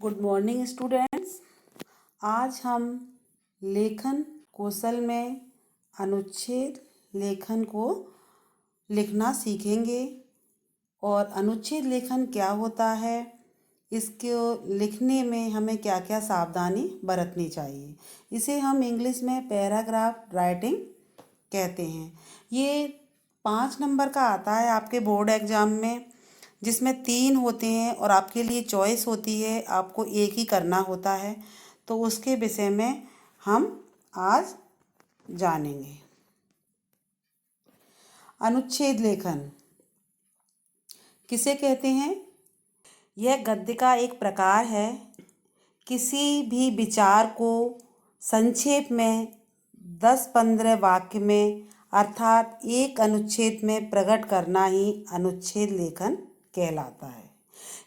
Good morning students. आज हम लेखन कौशल में अनुच्छेद लेखन को लिखना सीखेंगे और अनुच्छेद लेखन क्या होता है, इसको लिखने में हमें क्या क्या सावधानी बरतनी चाहिए। इसे हम इंग्लिश में पैराग्राफ राइटिंग कहते हैं। ये 5 नंबर का आता है आपके बोर्ड एग्ज़ाम में, जिसमें 3 होते हैं और आपके लिए चॉइस होती है, आपको एक ही करना होता है। तो उसके विषय में हम आज जानेंगे। अनुच्छेद लेखन किसे कहते हैं? यह गद्य का एक प्रकार है। किसी भी विचार को संक्षेप में 10-15 वाक्य में अर्थात एक अनुच्छेद में प्रकट करना ही अनुच्छेद लेखन कहलाता है।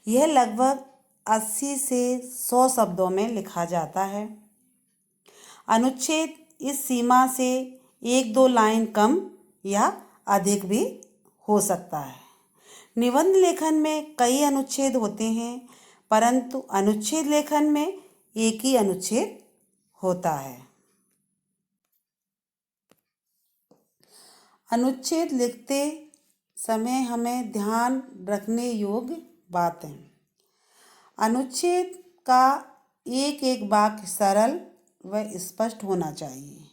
यह लगभग 80 से 100 शब्दों में लिखा जाता है। अनुच्छेद इस सीमा से 1-2 लाइन कम या अधिक भी हो सकता है। निबंध लेखन में कई अनुच्छेद होते हैं, परंतु अनुच्छेद लेखन में एक ही अनुच्छेद होता है। अनुच्छेद लिखते समय हमें ध्यान रखने योग्य बातें। अनुच्छेद का एक एक वाक्य सरल व स्पष्ट होना चाहिए।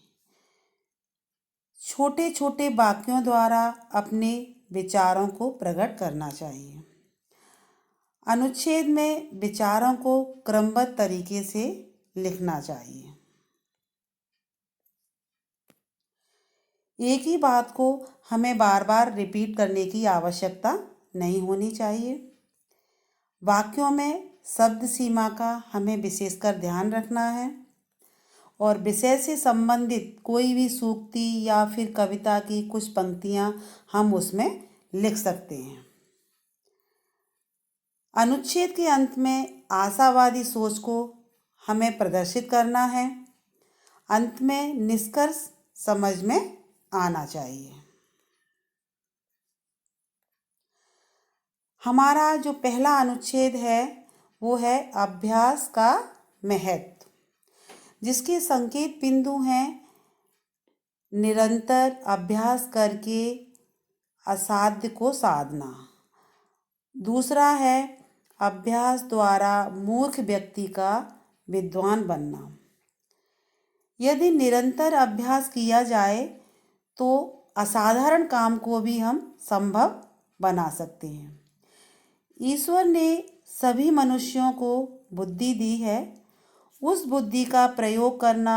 छोटे छोटे वाक्यों द्वारा अपने विचारों को प्रकट करना चाहिए। अनुच्छेद में विचारों को क्रमबद्ध तरीके से लिखना चाहिए। एक ही बात को हमें बार बार रिपीट करने की आवश्यकता नहीं होनी चाहिए। वाक्यों में शब्द सीमा का हमें विशेषकर ध्यान रखना है और विषय से संबंधित कोई भी सूक्ति या फिर कविता की कुछ पंक्तियां हम उसमें लिख सकते हैं। अनुच्छेद के अंत में आशावादी सोच को हमें प्रदर्शित करना है। अंत में निष्कर्ष समझ में आना चाहिए। हमारा जो पहला अनुच्छेद है वो है अभ्यास का महत्व, जिसके संकेत बिंदु हैं निरंतर अभ्यास करके असाध्य को साधना। दूसरा है अभ्यास द्वारा मूर्ख व्यक्ति का विद्वान बनना। यदि निरंतर अभ्यास किया जाए तो असाधारण काम को भी हम संभव बना सकते हैं। ईश्वर ने सभी मनुष्यों को बुद्धि दी है। उस बुद्धि का प्रयोग करना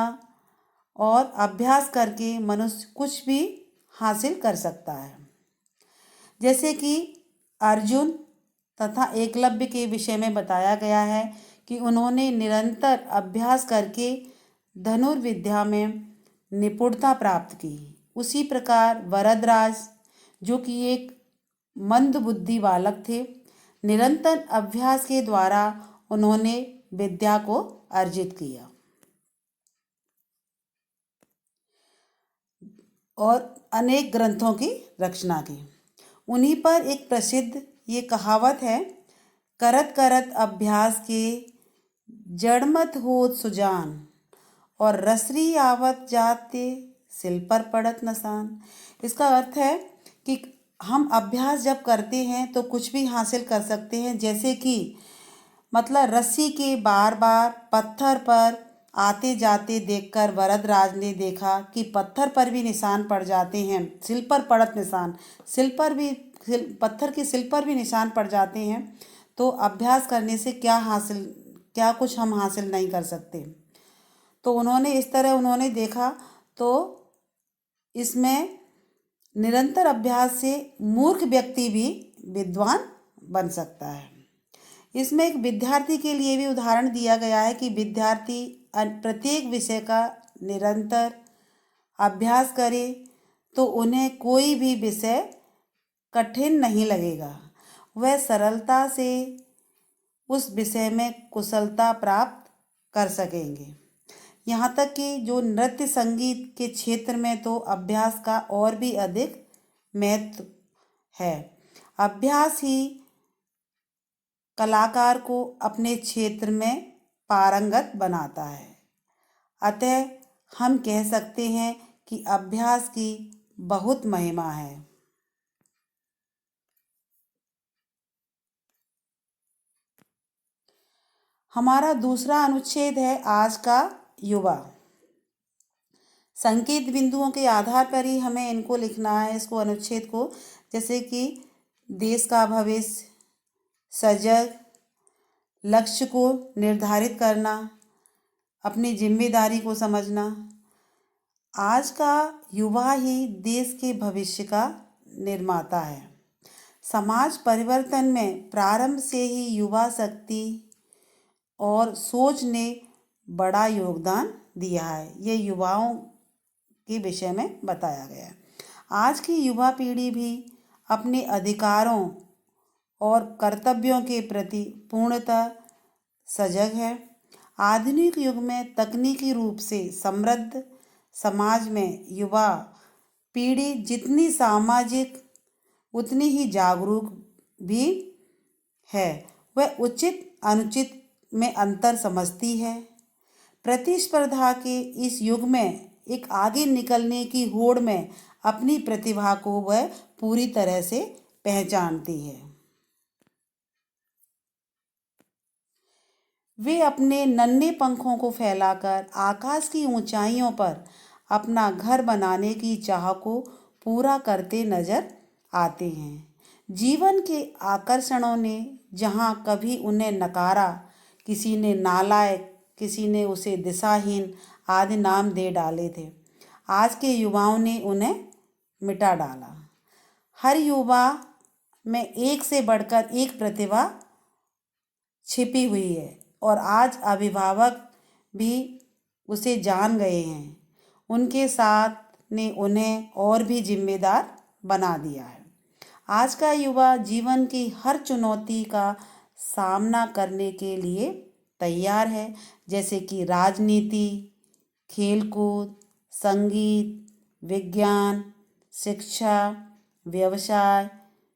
और अभ्यास करके मनुष्य कुछ भी हासिल कर सकता है। जैसे कि अर्जुन तथा एकलव्य के विषय में बताया गया है कि उन्होंने निरंतर अभ्यास करके धनुर्विद्या में निपुणता प्राप्त की। उसी प्रकार वरदराज, जो कि एक मंद बुद्धि बालक थे, निरंतर अभ्यास के द्वारा उन्होंने विद्या को अर्जित किया। और अनेक ग्रंथों की रचना की। उन्हीं पर एक प्रसिद्ध ये कहावत है, करत करत अभ्यास के जड़मत होत सुजान और रसरी आवत जाते सिल पर पड़त नसान। इसका अर्थ है कि हम अभ्यास जब करते हैं तो कुछ भी हासिल कर सकते हैं। जैसे कि मतलब रस्सी के बार बार पत्थर पर आते जाते देखकर वरदराज ने देखा कि पत्थर पर भी निशान पड़ जाते हैं, सिल पर पड़त निशान, पत्थर के सिल पर भी निशान पड़ जाते हैं। तो अभ्यास करने से क्या कुछ हम हासिल नहीं कर सकते। तो उन्होंने इस तरह उन्होंने देखा। तो इसमें निरंतर अभ्यास से मूर्ख व्यक्ति भी विद्वान बन सकता है। इसमें एक विद्यार्थी के लिए भी उदाहरण दिया गया है कि विद्यार्थी प्रत्येक विषय का निरंतर अभ्यास करे तो उन्हें कोई भी विषय कठिन नहीं लगेगा। वह सरलता से उस विषय में कुशलता प्राप्त कर सकेंगे। यहाँ तक कि जो नृत्य संगीत के क्षेत्र में तो अभ्यास का और भी अधिक महत्व है। अभ्यास ही कलाकार को अपने क्षेत्र में पारंगत बनाता है। अतः हम कह सकते हैं कि अभ्यास की बहुत महिमा है। हमारा दूसरा अनुच्छेद है आज का युवा। संकेत बिंदुओं के आधार पर ही हमें इनको लिखना है, इसको अनुच्छेद को, जैसे कि देश का भविष्य, सजग, लक्ष्य को निर्धारित करना, अपनी जिम्मेदारी को समझना। आज का युवा ही देश के भविष्य का निर्माता है। समाज परिवर्तन में प्रारंभ से ही युवा शक्ति और सोच ने बड़ा योगदान दिया है। ये युवाओं के विषय में बताया गया है। आज की युवा पीढ़ी भी अपने अधिकारों और कर्तव्यों के प्रति पूर्णतः सजग है। आधुनिक युग में तकनीकी रूप से समृद्ध समाज में युवा पीढ़ी जितनी सामाजिक उतनी ही जागरूक भी है। वह उचित अनुचित में अंतर समझती है। प्रतिस्पर्धा के इस युग में एक आगे निकलने की होड़ में अपनी प्रतिभा को वह पूरी तरह से पहचानती है। वे अपने नन्हे पंखों को फैलाकर आकाश की ऊंचाइयों पर अपना घर बनाने की चाह को पूरा करते नजर आते हैं। जीवन के आकर्षणों ने जहां कभी उन्हें नकारा, किसी ने नालायक, किसी ने उसे दिशाहीन आदि नाम दे डाले थे, आज के युवाओं ने उन्हें मिटा डाला। हर युवा में एक से बढ़कर एक प्रतिभा छिपी हुई है और आज अभिभावक भी उसे जान गए हैं। उनके साथ ने उन्हें और भी जिम्मेदार बना दिया है। आज का युवा जीवन की हर चुनौती का सामना करने के लिए तैयार है, जैसे कि राजनीति, खेलकूद, संगीत, विज्ञान, शिक्षा, व्यवसाय,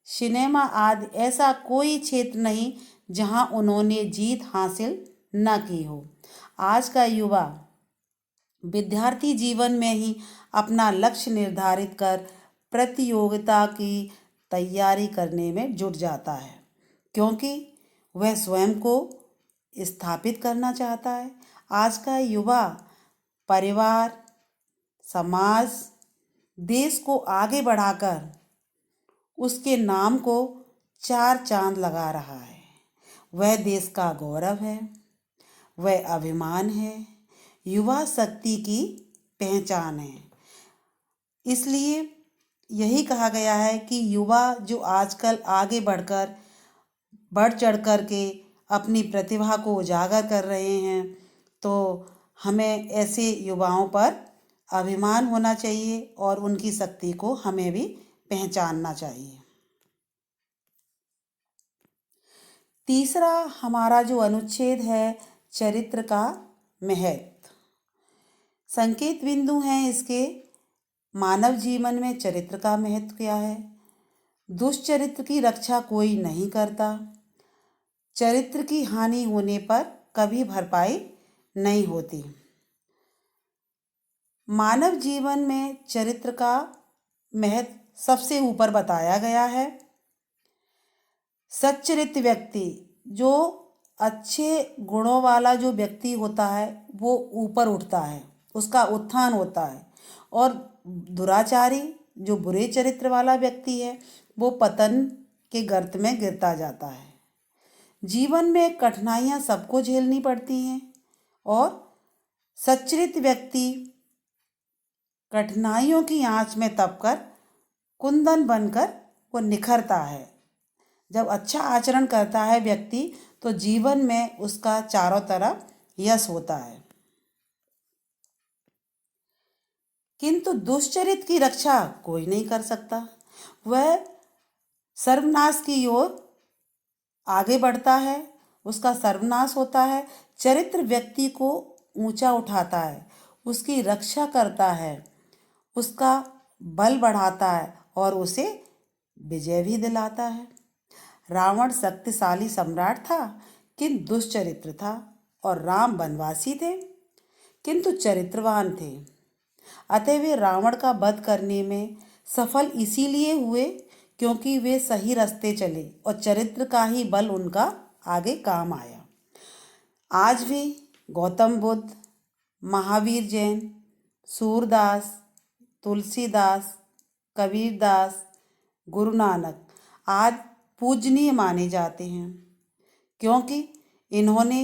सिनेमा आदि। ऐसा कोई क्षेत्र नहीं जहां उन्होंने जीत हासिल न की हो। आज का युवा विद्यार्थी जीवन में ही अपना लक्ष्य निर्धारित कर प्रतियोगिता की तैयारी करने में जुट जाता है, क्योंकि वह स्वयं को स्थापित करना चाहता है। आज का युवा परिवार, समाज, देश को आगे बढ़ाकर उसके नाम को चार चांद लगा रहा है। वह देश का गौरव है, वह अभिमान है, युवा शक्ति की पहचान है। इसलिए यही कहा गया है कि युवा जो आजकल आगे बढ़ चढ़ कर के अपनी प्रतिभा को उजागर कर रहे हैं, तो हमें ऐसे युवाओं पर अभिमान होना चाहिए और उनकी शक्ति को हमें भी पहचानना चाहिए। तीसरा हमारा जो अनुच्छेद है, चरित्र का महत्व। संकेत बिंदु हैं इसके। मानव जीवन में चरित्र का महत्व क्या है? दुष्चरित्र की रक्षा कोई नहीं करता। चरित्र की हानि होने पर कभी भरपाई नहीं होती। मानव जीवन में चरित्र का महत्व सबसे ऊपर बताया गया है। सच्चरित्र व्यक्ति, जो अच्छे गुणों वाला जो व्यक्ति होता है, वो ऊपर उठता है, उसका उत्थान होता है। और दुराचारी, जो बुरे चरित्र वाला व्यक्ति है, वो पतन के गर्त में गिरता जाता है। जीवन में कठिनाइयाँ सबको झेलनी पड़ती हैं और सच्चरित्र व्यक्ति कठिनाइयों की आंच में तपकर कुंदन बनकर वो निखरता है। जब अच्छा आचरण करता है व्यक्ति, तो जीवन में उसका चारों तरफ यश होता है। किंतु दुष्चरित्र की रक्षा कोई नहीं कर सकता। वह सर्वनाश की ओर आगे बढ़ता है, उसका सर्वनाश होता है। चरित्र व्यक्ति को ऊंचा उठाता है, उसकी रक्षा करता है, उसका बल बढ़ाता है और उसे विजय भी दिलाता है। रावण शक्तिशाली सम्राट था किंतु दुष्चरित्र था, और राम वनवासी थे किंतु चरित्रवान थे। अतः वे रावण का वध करने में सफल इसीलिए हुए क्योंकि वे सही रास्ते चले और चरित्र का ही बल उनका आगे काम आया। आज भी गौतम बुद्ध, महावीर जैन, सूरदास, तुलसीदास, कबीरदास, गुरु नानक आदि पूजनीय माने जाते हैं क्योंकि इन्होंने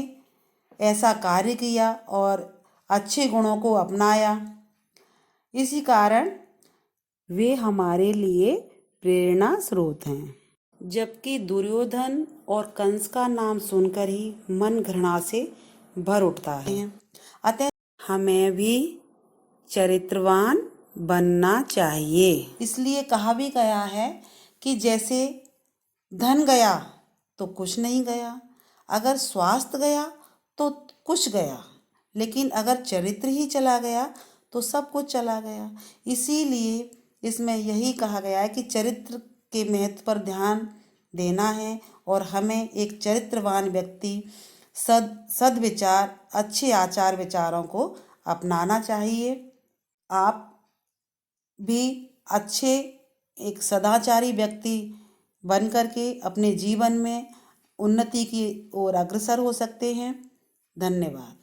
ऐसा कार्य किया और अच्छे गुणों को अपनाया। इसी कारण वे हमारे लिए प्रेरणा स्रोत हैं। जबकि दुर्योधन और कंस का नाम सुनकर ही मन घृणा से भर उठता है। अतः हमें भी चरित्रवान बनना चाहिए। इसलिए कहा भी गया है कि जैसे धन गया तो कुछ नहीं गया, अगर स्वास्थ्य गया तो कुछ गया, लेकिन अगर चरित्र ही चला गया तो सब कुछ चला गया। इसीलिए इसमें यही कहा गया है कि चरित्र के महत्व पर देना है और हमें एक चरित्रवान व्यक्ति सद्विचार, अच्छे आचार विचारों को अपनाना चाहिए। आप भी अच्छे एक सदाचारी व्यक्ति बन करके अपने जीवन में उन्नति की ओर अग्रसर हो सकते हैं। धन्यवाद।